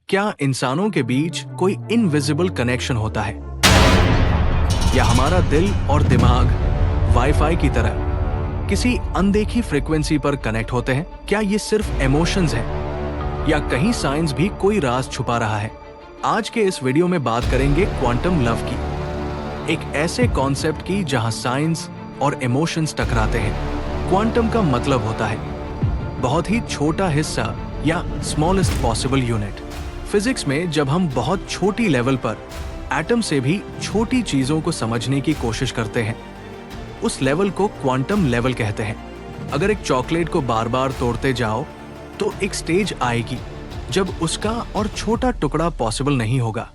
क्या इंसानों के बीच कोई इनविजिबल कनेक्शन होता है, या हमारा दिल और दिमाग वाईफाई की तरह किसी अनदेखी फ्रीक्वेंसी पर कनेक्ट होते हैं? क्या ये सिर्फ इमोशंस है, या कहीं साइंस भी कोई राज छुपा रहा है? आज के इस वीडियो में बात करेंगे क्वांटम लव की, एक ऐसे कॉन्सेप्ट की जहां साइंस और इमोशंस टकराते हैं। क्वांटम का मतलब होता है बहुत ही छोटा हिस्सा या स्मॉलेस्ट पॉसिबल यूनिट। फिजिक्स में जब हम बहुत छोटी लेवल पर एटम से भी छोटी चीजों को समझने की कोशिश करते हैं, उस लेवल को क्वांटम लेवल कहते हैं। अगर एक चॉकलेट को बार बार तोड़ते जाओ तो एक स्टेज आएगी जब उसका और छोटा टुकड़ा पॉसिबल नहीं होगा।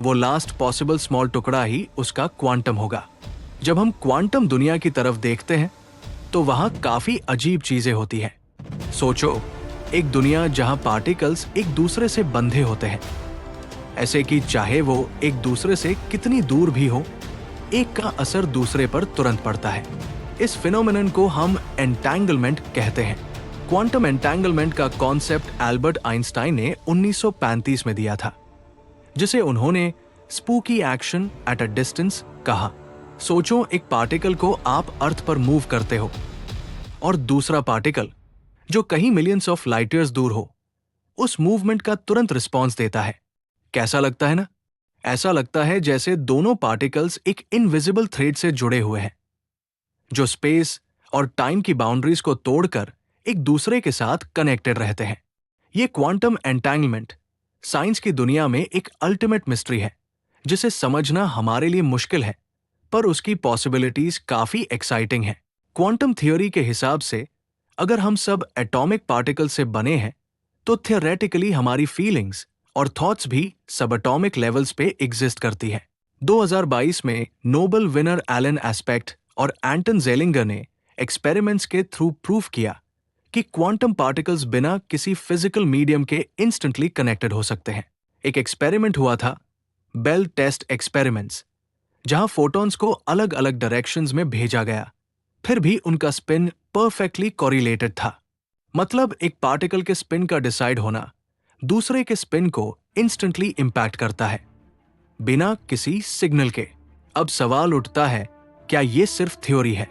वो लास्ट पॉसिबल स्मॉल टुकड़ा ही उसका क्वांटम होगा। जब हम क्वांटम दुनिया की तरफ देखते हैं तो वहां काफी अजीब चीजें होती हैं। सोचो, एक दुनिया जहां पार्टिकल्स एक दूसरे से बंधे होते हैं, ऐसे कि चाहे वो एक दूसरे से कितनी दूर भी हो, एक का असर दूसरे पर तुरंत पड़ता है। इस फिनोमेनन को हम एंटैंगलमेंट कहते हैं। क्वांटम एंटैंगलमेंट का कॉन्सेप्ट एल्बर्ट आइंस्टाइन ने 1935 में दिया था, जिसे उन्होंने spooky action at a distance कहा। सोचो, एक पार्टिकल को आप अर्थ पर मूव करते हो और दूसरा पार्टिकल जो कहीं मिलियंस ऑफ लाइट ईयर्स दूर हो, उस मूवमेंट का तुरंत रिस्पॉन्स देता है। कैसा लगता है ना? ऐसा लगता है जैसे दोनों पार्टिकल्स एक इनविजिबल थ्रेड से जुड़े हुए हैं, जो स्पेस और टाइम की बाउंड्रीज को तोड़कर एक दूसरे के साथ कनेक्टेड रहते हैं। ये क्वांटम एंटैंगलमेंट साइंस की दुनिया में एक अल्टीमेट मिस्ट्री है, जिसे समझना हमारे लिए मुश्किल है, पर उसकी पॉसिबिलिटीज काफी एक्साइटिंग है। क्वांटम थ्योरी के हिसाब से अगर हम सब एटॉमिक पार्टिकल से बने हैं, तो थियोरेटिकली हमारी फीलिंग्स और थॉट्स भी सबएटॉमिक लेवल्स पे एग्जिस्ट करती है। 2022 में नोबेल विनर एलन एस्पेक्ट और एंटन जेलिंगर ने एक्सपेरिमेंट्स के थ्रू प्रूफ किया कि क्वांटम पार्टिकल्स बिना किसी फिजिकल मीडियम के इंस्टेंटली कनेक्टेड हो सकते हैं। एक एक्सपेरिमेंट हुआ था, बेल टेस्ट एक्सपेरिमेंट्स, जहां फोटॉन्स को अलग अलग डायरेक्शंस में भेजा गया, फिर भी उनका स्पिन परफेक्टली कोरिलेटेड था। मतलब एक पार्टिकल के स्पिन का डिसाइड होना दूसरे के स्पिन को इंस्टेंटली इंपैक्ट करता है, बिना किसी सिग्नल के। अब सवाल उठता है, क्या यह सिर्फ थ्योरी है,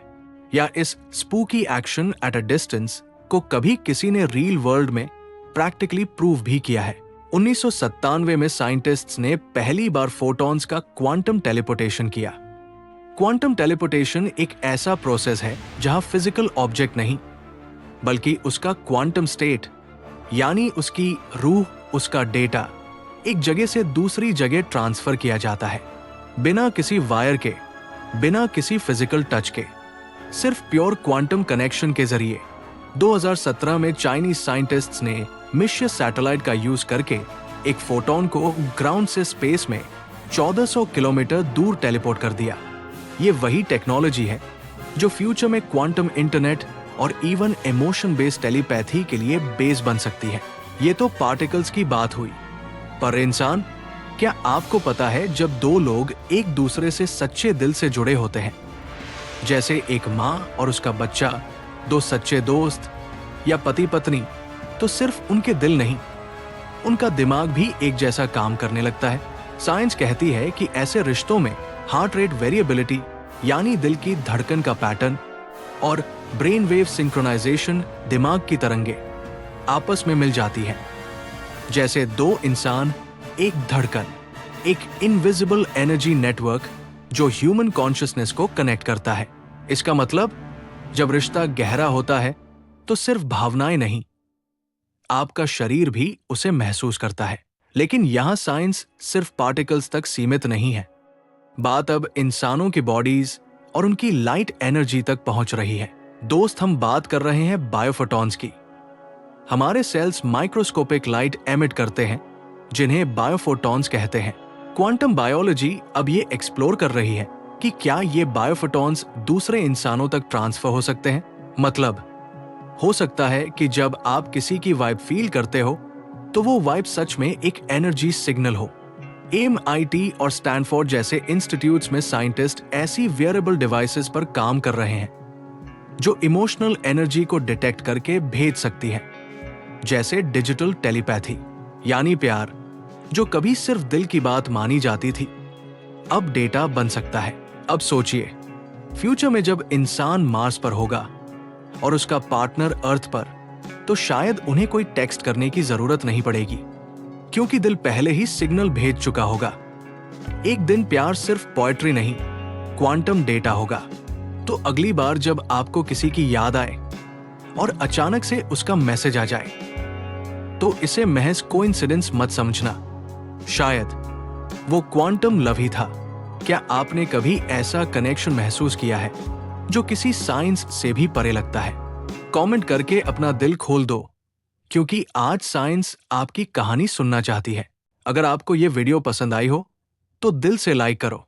या इस spooky action at a distance को कभी किसी ने रियल वर्ल्ड में प्रैक्टिकली प्रूव भी किया है? 1997 में साइंटिस्ट्स ने पहली बार फोटॉन्स का क्वांटम टेलीपोर्टेशन किया। क्वांटम टेलीपोर्टेशन एक ऐसा प्रोसेस है जहां फिजिकल ऑब्जेक्ट नहीं, बल्कि उसका क्वांटम स्टेट, यानी उसकी रूह, उसका डेटा एक जगह से दूसरी जगह ट्रांसफर किया जाता है, बिना किसी वायर के, बिना किसी फिजिकल टच के, सिर्फ प्योर क्वांटम कनेक्शन के जरिए। 2017 में चाइनीज साइंटिस्ट्स ने मिशियस सैटेलाइट का यूज करके एक फोटॉन को ग्राउंड से स्पेस में 1400 किलोमीटर दूर टेलीपोर्ट कर दिया। ये वही टेक्नोलॉजी है जो फ्यूचर में क्वांटम इंटरनेट और इवन इमोशन बेस्ड टेलीपैथी के लिए बेस बन सकती है। ये तो पार्टिकल्स की बात हुई, पर इंसान, क्या आपको पता है जब दो लोग एक दूसरे से सच्चे दिल से जुड़े होते हैं, जैसे एक माँ और उसका बच्चा, दो सच्चे दोस्त या पति पत्नी, तो सिर्फ उनके दिल नहीं, उनका दिमाग भी एक जैसा काम करने लगता है। साइंस कहती है कि ऐसे रिश्तों में हार्ट रेट वेरिएबिलिटी, यानी दिल की धड़कन का पैटर्न, और ब्रेन वेव सिंक्रोनाइजेशन, दिमाग की तरंगे, आपस में मिल जाती हैं। जैसे दो इंसान, एक धड़कन, एक इनविजिबल एनर्जी नेटवर्क जो ह्यूमन कॉन्शियसनेस को कनेक्ट करता है। इसका मतलब, जब रिश्ता गहरा होता है तो सिर्फ भावनाएं नहीं, आपका शरीर भी उसे महसूस करता है। लेकिन यहां साइंस सिर्फ पार्टिकल्स तक सीमित नहीं है। बात अब इंसानों की बॉडीज और उनकी लाइट एनर्जी तक पहुंच रही है। दोस्त, हम बात कर रहे हैं बायोफोटॉन्स की। हमारे सेल्स माइक्रोस्कोपिक लाइट एमिट करते हैं, जिन्हें बायोफोटॉन्स कहते हैं। क्वांटम बायोलॉजी अब ये एक्सप्लोर कर रही है कि क्या ये बायोफोटॉन्स दूसरे इंसानों तक ट्रांसफर हो सकते हैं। मतलब, हो सकता है कि जब आप किसी की वाइब फील करते हो तो वो वाइब सच में एक एनर्जी सिग्नल हो। MIT और स्टैनफोर्ड जैसे इंस्टीट्यूट्स में साइंटिस्ट ऐसी वियरेबल डिवाइसेस पर काम कर रहे हैं जो इमोशनल एनर्जी को डिटेक्ट करके भेज सकती है, जैसे डिजिटल टेलीपैथी। यानी प्यार जो कभी सिर्फ दिल की बात मानी जाती थी, अब डेटा बन सकता है। अब सोचिए, फ्यूचर में जब इंसान मार्स पर होगा और उसका पार्टनर अर्थ पर, तो शायद उन्हें कोई टेक्स्ट करने की जरूरत नहीं पड़ेगी, क्योंकि दिल पहले ही सिग्नल भेज चुका होगा। एक दिन प्यार सिर्फ पोएट्री नहीं, क्वांटम डेटा होगा। तो अगली बार जब आपको किसी की याद आए और अचानक से उसका मैसेज आ जाए, तो इसे महज कोइंसिडेंस मत समझना, शायद वो क्वांटम लव ही था। क्या आपने कभी ऐसा कनेक्शन महसूस किया है जो किसी साइंस से भी परे लगता है? कमेंट करके अपना दिल खोल दो, क्योंकि आज साइंस आपकी कहानी सुनना चाहती है। अगर आपको ये वीडियो पसंद आई हो तो दिल से लाइक करो।